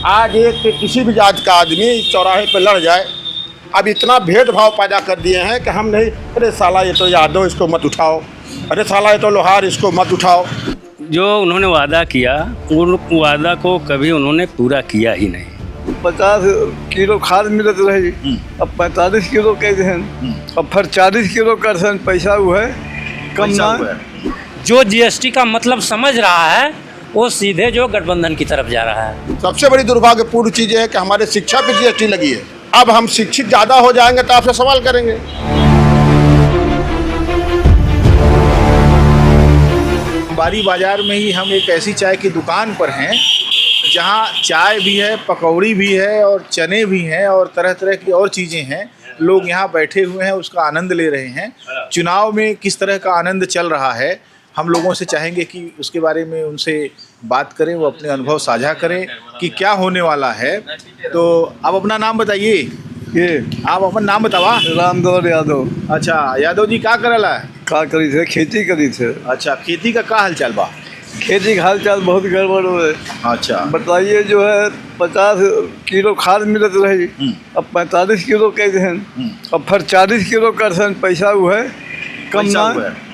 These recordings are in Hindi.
आज एक किसी भी जात का आदमी इस चौराहे पे लड़ जाए, अब इतना भेदभाव पैदा कर दिए हैं कि हम नहीं, अरे साला ये तो यादव इसको मत उठाओ, अरे साला ये तो लोहार इसको मत उठाओ। जो उन्होंने वादा किया उन वादा को कभी उन्होंने पूरा किया ही नहीं। 50 किलो खाद मिलत रही, अब 45 किलो कहते हैं, अब फिर 40 किलो कर पैसा वो है कम ना। जो जीएसटी का मतलब समझ रहा है वो सीधे जो गठबंधन की तरफ जा रहा है। सबसे बड़ी दुर्भाग्यपूर्ण चीज़ है कि हमारे शिक्षा पे जीएसटी लगी है। अब हम शिक्षित ज़्यादा हो जाएंगे तो आपसे सवाल करेंगे। बारी बाजार में ही हम एक ऐसी चाय की दुकान पर हैं जहां चाय भी है, पकौड़ी भी है और चने भी हैं और तरह तरह की और चीज़ें हैं। लोग यहां बैठे हुए हैं, उसका आनंद ले रहे हैं। चुनाव में किस तरह का आनंद चल रहा है, हम लोगों से चाहेंगे कि उसके बारे में उनसे बात करें, वो अपने अनुभव साझा करें कि क्या होने वाला है। तो आप अपना नाम बताइए। ये आप अपना नाम बतावा। रामदौर यादव। अच्छा, यादव जी क्या करला है? का करी थे, खेती करी थे। अच्छा, खेती का हाल चाल बा? खेती का हाल चाल बहुत गड़बड़ हुए। अच्छा बताइए, जो है 50 किलो खाद मिलत रही, अब 45 किलो कहते हैं, अब फिर 40 किलो कर पैसा वो है कम पैसा ना। हुआ है।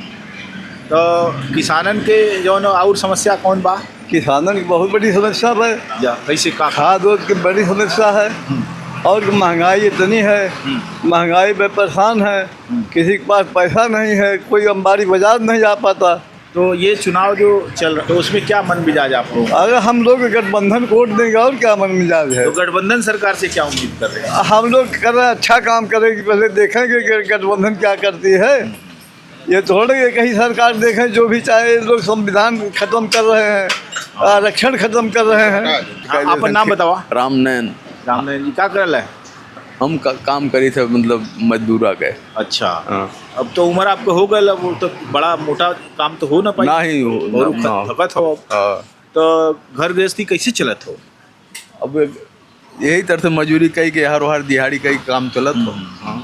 तो किसानन के जौन और समस्या कौन बा? किसानों की बहुत बड़ी समस्या है, या कैसे का? खाद वाद की बड़ी समस्या है, और महंगाई इतनी है, महंगाई में परेशान है, किसी के पास पैसा नहीं है, कोई अंबारी बाजार नहीं जा पाता। तो ये चुनाव जो चल रहा है तो उसमें क्या मन मिजाज आप लोग? अगर हम लोग गठबंधन को वोट देंगे और क्या मन मिजाज है। तो गठबंधन सरकार से क्या उम्मीद कर रहे हैं? हम लोग कर रहे हैं, अच्छा काम करेगी, पहले देखेंगे कि गठबंधन क्या करती है। ये थोड़े ये कहीं सरकार देखें जो भी चाहे, लोग संविधान खत्म कर रहे हैं, आरक्षण खत्म कर रहे हैं। आपका नाम बतावा। रामनयन। रामनयन जी क्या करल है? हम काम करी थे, मतलब मजदूरा के। अच्छा, हाँ। अब तो उम्र आपको हो गई, अब तो बड़ा मोटा काम तो हो ना पाई। नहीं हो थकत हो। तो घर गृहस्थी कैसे चलत हो? अब यही तरह से मजूरी कई के हर हर दिहाड़ी कई काम चलत हो।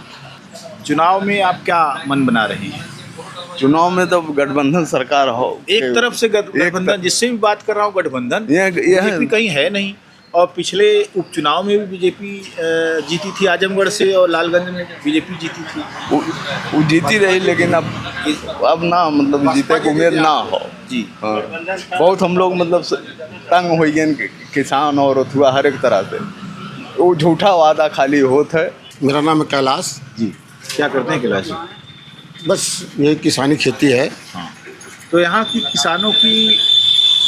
चुनाव में आप क्या मन बना रहे हैं? चुनाव में तो गठबंधन सरकार हो। एक तरफ से गठबंधन, जिससे भी बात कर रहा हूँ गठबंधन, ये बीजेपी कहीं है नहीं। और पिछले उपचुनाव में भी बीजेपी जीती थी आजमगढ़ से, और लालगंज में बीजेपी जीती थी। वो जीती रही, लेकिन अब ना, मतलब जीते की उम्मीद ना हो जी। हाँ। बहुत हम लोग मतलब तंग हो गए, किसान और अथवा हर एक तरह से। वो झूठा वादा खाली होता है। मेरा नाम है कैलाश जी। क्या करते हैं कैलाश जी? बस ये किसानी खेती है। हाँ। तो यहाँ की किसानों की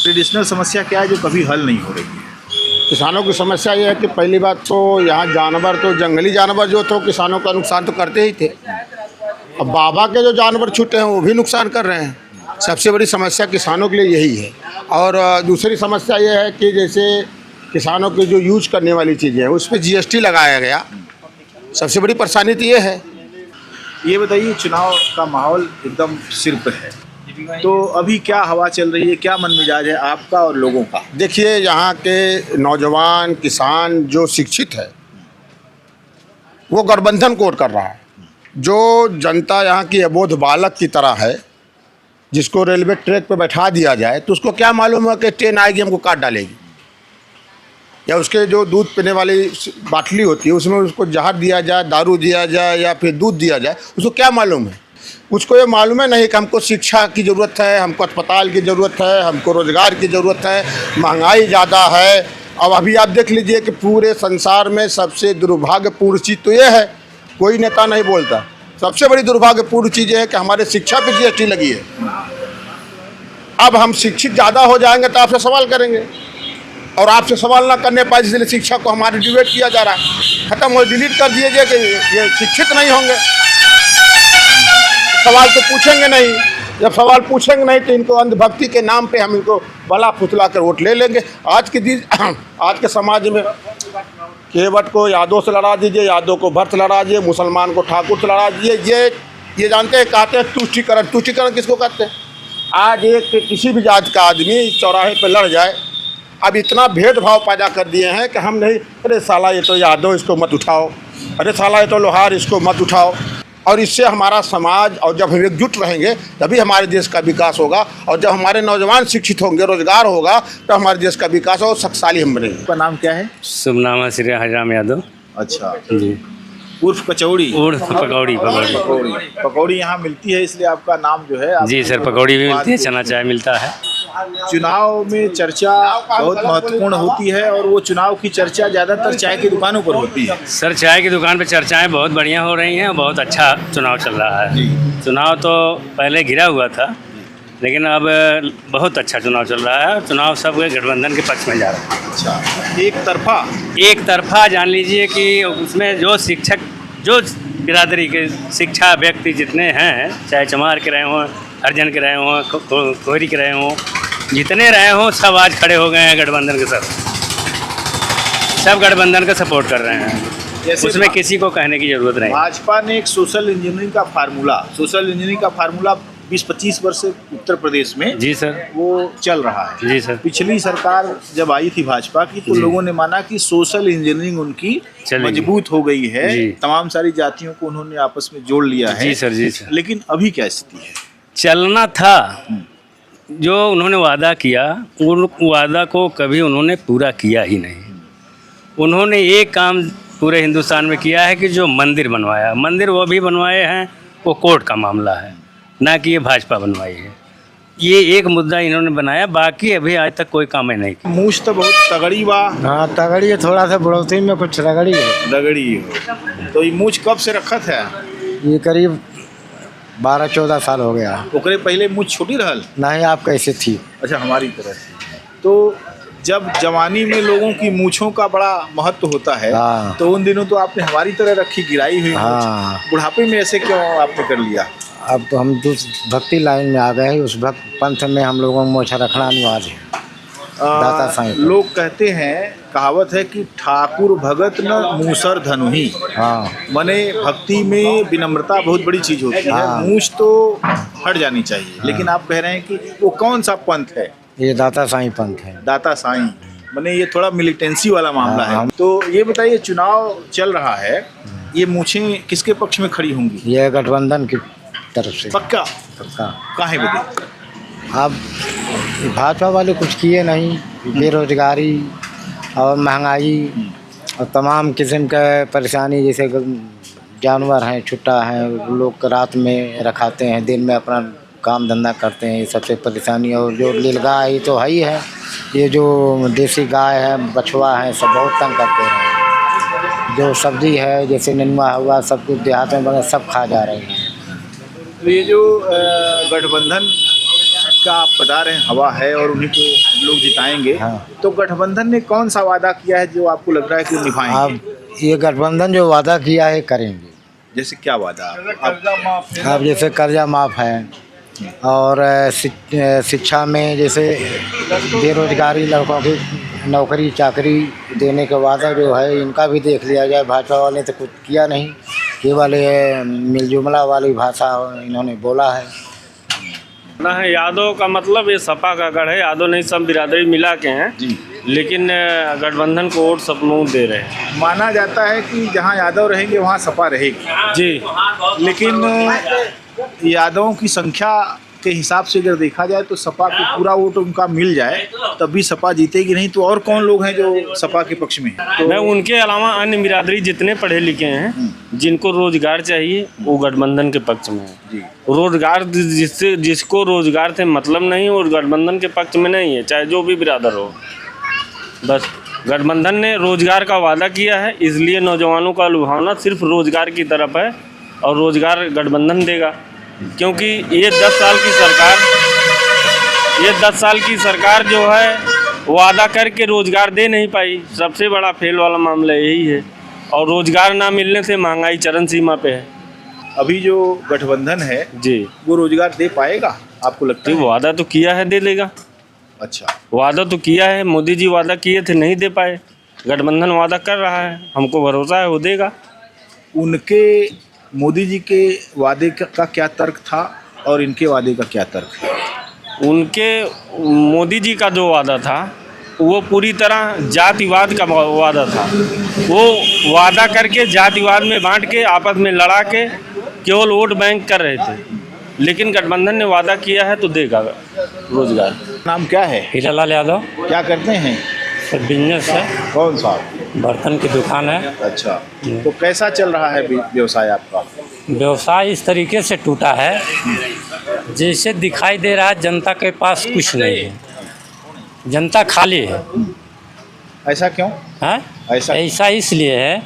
ट्रेडिशनल समस्या क्या है जो कभी हल नहीं हो रही है? किसानों की समस्या ये है कि पहली बात तो यहाँ जानवर, तो जंगली जानवर जो तो किसानों का नुकसान तो करते ही थे, अब बाबा के जो जानवर छूटे हैं वो भी नुकसान कर रहे हैं। सबसे बड़ी समस्या किसानों के लिए यही है। और दूसरी समस्या ये है कि जैसे किसानों की जो यूज करने वाली चीज़ें हैं उस पर जीएसटी लगाया गया, सबसे बड़ी परेशानी तो ये है। ये बताइए, चुनाव का माहौल एकदम सिर पर है, तो अभी क्या हवा चल रही है, क्या मन मिजाज है आपका और लोगों का? देखिए, यहाँ के नौजवान किसान जो शिक्षित है वो गठबंधन को वोट कर रहा है। जो जनता यहाँ की अबोध बालक की तरह है, जिसको रेलवे ट्रैक पे बैठा दिया जाए तो उसको क्या मालूम है कि ट्रेन आएगी हमको काट डालेगी, या उसके जो दूध पीने वाली बाटली होती है उसमें उसको जहर दिया जाए, दारू दिया जाए या फिर दूध दिया जाए, उसको क्या मालूम है? उसको ये मालूम है नहीं कि हमको शिक्षा की ज़रूरत है, हमको अस्पताल की ज़रूरत है, हमको रोज़गार की ज़रूरत है, महंगाई ज़्यादा है। अब अभी आप देख लीजिए कि पूरे संसार में सबसे दुर्भाग्यपूर्ण चीज़ तो ये है, कोई नेता नहीं बोलता, सबसे बड़ी दुर्भाग्यपूर्ण चीज़ ये है कि हमारे शिक्षा पे जीएसटी लगी है। अब हम शिक्षित ज़्यादा हो जाएंगे तो आपसे सवाल करेंगे, और आपसे सवाल ना करने पाए इसलिए शिक्षा को हमारे डिबेट किया जा रहा है। ख़त्म हो, डिलीट कर दीजिए कि ये शिक्षित नहीं होंगे, सवाल तो पूछेंगे नहीं। जब सवाल पूछेंगे नहीं तो इनको अंधभक्ति के नाम पे हम इनको बला फुसला कर वोट ले लेंगे। आज के समाज में केवट को यादव से लड़ा दीजिए, यादव को भट्ट लड़ा दीजिए, मुसलमान को ठाकुर से लड़ा दीजिए। ये जानते हैं, कहते हैं तुष्टीकरण। तुष्टीकरण किसको कहते हैं? आज एक किसी भी जात का आदमी इस चौराहे पर लड़ जाए, अब इतना भेदभाव पैदा कर दिए हैं कि हम नहीं, अरे साला ये तो यादव इसको मत उठाओ, अरे साला ये तो लोहार इसको मत उठाओ। और इससे हमारा समाज, और जब हम एकजुट रहेंगे तभी हमारे देश का विकास होगा, और जब हमारे नौजवान शिक्षित होंगे, रोजगार होगा, तो हमारे देश का विकास और शक्तिशाली हम बनेंगे। आपका नाम क्या है? शुभ नाम है श्री हरिराम यादव अच्छा, जी। उर्फ कचौड़ी। उर्फ पकौड़ी। पकौड़ी, पकौड़ी यहाँ मिलती है इसलिए आपका नाम जो है जी सर, पकौड़ी भी मिलती है, चना चाय मिलता है। चुनाव में चर्चा बहुत महत्वपूर्ण होती है और वो चुनाव की चर्चा ज़्यादातर चाय की दुकानों पर होती है। सर चाय की दुकान पे चर्चाएं बहुत बढ़िया हो रही हैं, बहुत अच्छा चुनाव चल रहा है। चुनाव तो पहले घिरा हुआ था, लेकिन अब बहुत अच्छा चुनाव चल रहा है। चुनाव सब गठबंधन के पक्ष में जा रहा है। अच्छा, एक तरफा जान लीजिए कि उसमें जो शिक्षक, जो बिरादरी के शिक्षा व्यक्ति जितने हैं, चाहे चमार के रहे हों, हरिजन के रहे हों, कोहरी के रहे हों, जितने रहे हों, सब आज खड़े हो गए हैं गठबंधन के साथ। सब गठबंधन का सपोर्ट कर रहे हैं, उसमें किसी को कहने की ज़रूरत नहीं। भाजपा ने एक सोशल इंजीनियरिंग का फार्मूला 20-25 वर्ष से उत्तर प्रदेश में जी सर वो चल रहा है। जी सर। पिछली सरकार जब आई थी भाजपा की, तो लोगों ने माना कि सोशल इंजीनियरिंग उनकी मजबूत हो गई है, तमाम सारी जातियों को उन्होंने आपस में जोड़ लिया है। जी सर। लेकिन अभी क्या स्थिति है? चलना था, जो उन्होंने वादा किया, उन वादा को कभी उन्होंने पूरा किया ही नहीं। उन्होंने एक काम पूरे हिंदुस्तान में किया है कि जो मंदिर बनवाया, मंदिर वो भी बनवाए हैं, वो कोर्ट का मामला है, ना कि ये भाजपा बनवाई है। ये एक मुद्दा इन्होंने बनाया, बाकी अभी आज तक कोई काम ही नहीं किया। मूछ तो बहुत तगड़ी बा। हाँ तगड़ी है, थोड़ा सा बढ़ोतरी में कुछ रगड़ी है। तो ये मूछ कब से रखत है? ये करीब 12-14 साल हो गया। ओकरे पहले मूछ छोटी रहल? नहीं, आप कैसे थी? अच्छा, हमारी तरह से। तो जब जवानी में लोगों की मूछों का बड़ा महत्व होता है, तो उन दिनों तो आपने हमारी तरह रखी, गिराई हुई मूछ। बुढ़ापे में ऐसे क्यों आपने कर लिया? अब तो हम भक्ति लाइन में आ गए हैं, उस भक्त पंथ में हम लोगों को मोछा रखना अनिवार्य है। दाता साईं लोग कहते हैं, कहावत है कि ठाकुर भगत न मूसर धनुही। हाँ, माने भक्ति में विनम्रता बहुत बड़ी चीज होती है। मूछ तो हट जानी चाहिए। लेकिन आप कह रहे हैं कि वो कौन सा पंथ है? ये दाता साईं पंथ है। दाता साईं, माने ये थोड़ा मिलिटेंसी वाला मामला है। तो ये बताइए, चुनाव चल रहा है, ये मूछें किसके पक्ष में खड़ी होंगी? ये गठबंधन की तरफ से। पक्का? काहे बदे? अब भाजपा वाले कुछ किए नहीं, बेरोजगारी और महंगाई और तमाम किस्म का परेशानी, जैसे जानवर हैं, छुट्टा हैं, लोग रात में रखाते हैं, दिन में अपना काम धंधा करते हैं, ये सबसे परेशानी। और जो नीलगाय तो है ही है, ये जो देसी गाय है, बछवा है, सब बहुत तंग करते हैं। जो सब्जी है, जैसे नेनुआ हुआ, सब कुछ देहात में बना, सब खा जा रहे हैं। तो ये जो गठबंधन का आप बता रहे हैं हवा है और उन्हीं को लोग जिताएंगे, तो गठबंधन ने कौन सा वादा किया है जो आपको लग रहा है कि निभाएंगे? अब ये गठबंधन जो वादा किया है करेंगे। जैसे क्या वादा? अब जैसे कर्जा माफ़ है, और शिक्षा में जैसे बेरोजगारी, लड़कों की नौकरी चाकरी देने का वादा जो है, इनका भी देख लिया जाए। भाजपा वाले तो कुछ किया नहीं, केवल मिलजुमला वाली भाषा इन्होंने बोला है। ना है यादव का मतलब ये सपा का गढ़ है, यादव नहीं सब बिरादरी मिला के हैं जी। लेकिन गठबंधन को वोट सब लोग दे रहे हैं। माना जाता है कि जहां यादव रहेंगे वहां सपा रहेगी जी, लेकिन यादवों की संख्या के हिसाब से अगर देखा जाए तो सपा को पूरा वोट उनका मिल जाए तब भी सपा जीतेगी नहीं। तो और कौन लोग हैं जो सपा के पक्ष में हैं? तो मैं उनके अलावा अन्य बिरादरी जितने पढ़े लिखे हैं, जिनको रोजगार चाहिए, वो गठबंधन के पक्ष में है। रोजगार जिसको रोजगार से मतलब नहीं, वो गठबंधन के पक्ष में नहीं है, चाहे जो भी बिरादर हो। बस गठबंधन ने रोजगार का वादा किया है, इसलिए नौजवानों का लुभावना सिर्फ रोजगार की तरफ है, और रोजगार गठबंधन देगा। क्योंकि ये 10 साल की सरकार जो है वादा करके रोजगार दे नहीं पाई। सबसे बड़ा फेल वाला मामला यही है, और रोजगार ना मिलने से महंगाई चरम सीमा पे है। अभी जो गठबंधन है जी, वो रोजगार दे पाएगा आपको लगता है? वादा तो किया है, दे देगा। अच्छा, वादा तो किया है, मोदी जी वादा किए थे, नहीं दे पाए। गठबंधन वादा कर रहा है, हमको भरोसा है वो देगा। उनके मोदी जी के वादे का क्या तर्क था और इनके वादे का क्या तर्क है? उनके मोदी जी का जो वादा था वो पूरी तरह जातिवाद का वादा था। वो वादा करके जातिवाद में बांट के, आपस में लड़ा के केवल वोट बैंक कर रहे थे, लेकिन गठबंधन ने वादा किया है तो देगा रोजगार। नाम क्या है? हीरालाल यादव। क्या करते हैं? सर बिजनेस है, कौन सा? बर्तन की दुकान है। अच्छा, तो कैसा चल रहा है व्यवसाय आपका? व्यवसाय इस तरीके से टूटा है जैसे दिखाई दे रहा है जनता के पास कुछ नहीं है, जनता खाली है। ऐसा क्यों? हैं? ऐसा इसलिए है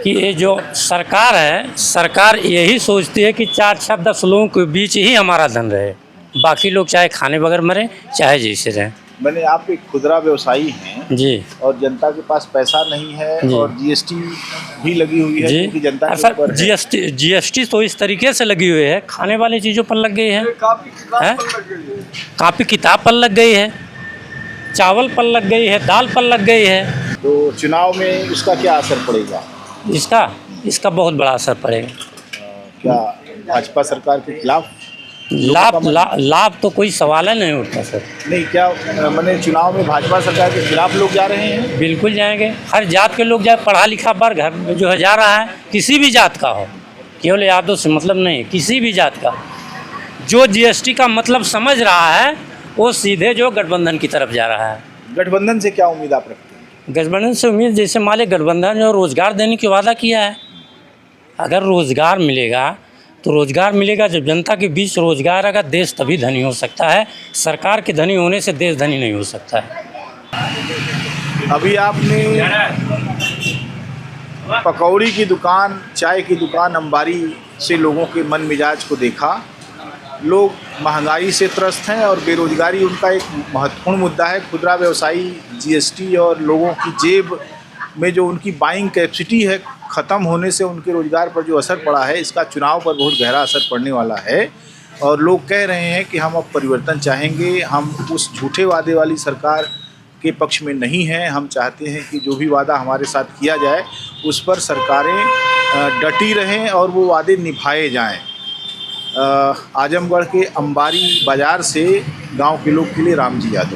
कि ये जो सरकार है, सरकार यही सोचती है कि 4-10 लोगों के बीच ही हमारा धन रहे, बाकी लोग चाहे खाने बगैर मरे चाहे जैसे रहें। मैंने आप एक खुदरा व्यवसायी हैं जी और जनता के पास पैसा नहीं है जी। और जीएसटी भी लगी हुई है जी क्योंकि जनता के सर, ऊपर है। जीएसटी तो इस तरीके से लगी हुई है, खाने वाली चीज़ों पर लग गई है, कापी किताब पर लग गई है, चावल पर लग गई है, दाल पर लग गई है। तो चुनाव में इसका क्या असर पड़ेगा? इसका बहुत बड़ा असर पड़ेगा। क्या भाजपा सरकार के खिलाफ? लाभ तो कोई सवाल ही नहीं उठता सर। नहीं, क्या मैंने चुनाव में भाजपा सरकार के खिलाफ लोग जा रहे हैं? बिल्कुल जाएंगे, हर जात के लोग जाए, पढ़ा लिखा वर्ग घर जो है जा रहा है, किसी भी जात का हो, केवल यादव से मतलब नहीं, किसी भी जात का जो जीएसटी का मतलब समझ रहा है वो सीधे जो गठबंधन की तरफ जा रहा है। गठबंधन से क्या उम्मीद आप रखते हैं? गठबंधन से उम्मीद, जैसे माले गठबंधन जो रोज़गार देने की वादा किया है, अगर रोज़गार मिलेगा तो रोज़गार मिलेगा, जब जनता के बीच रोज़गार आएगा देश तभी धनी हो सकता है, सरकार के धनी होने से देश धनी नहीं हो सकता है। अभी आपने पकौड़ी की दुकान, चाय की दुकान, अंबारी से लोगों के मन मिजाज को देखा। लोग महंगाई से त्रस्त हैं और बेरोजगारी उनका एक महत्वपूर्ण मुद्दा है। खुदरा व्यवसायी जीएसटी और लोगों की जेब में जो उनकी बाइंग कैपेसिटी है ख़त्म होने से उनके रोज़गार पर जो असर पड़ा है, इसका चुनाव पर बहुत गहरा असर पड़ने वाला है। और लोग कह रहे हैं कि हम अब परिवर्तन चाहेंगे, हम उस झूठे वादे वाली सरकार के पक्ष में नहीं हैं। हम चाहते हैं कि जो भी वादा हमारे साथ किया जाए उस पर सरकारें डटी रहें और वो वादे निभाए जाएं। आजमगढ़ के अंबारी बाज़ार से गांव के लोग के लिए रामजी यादव।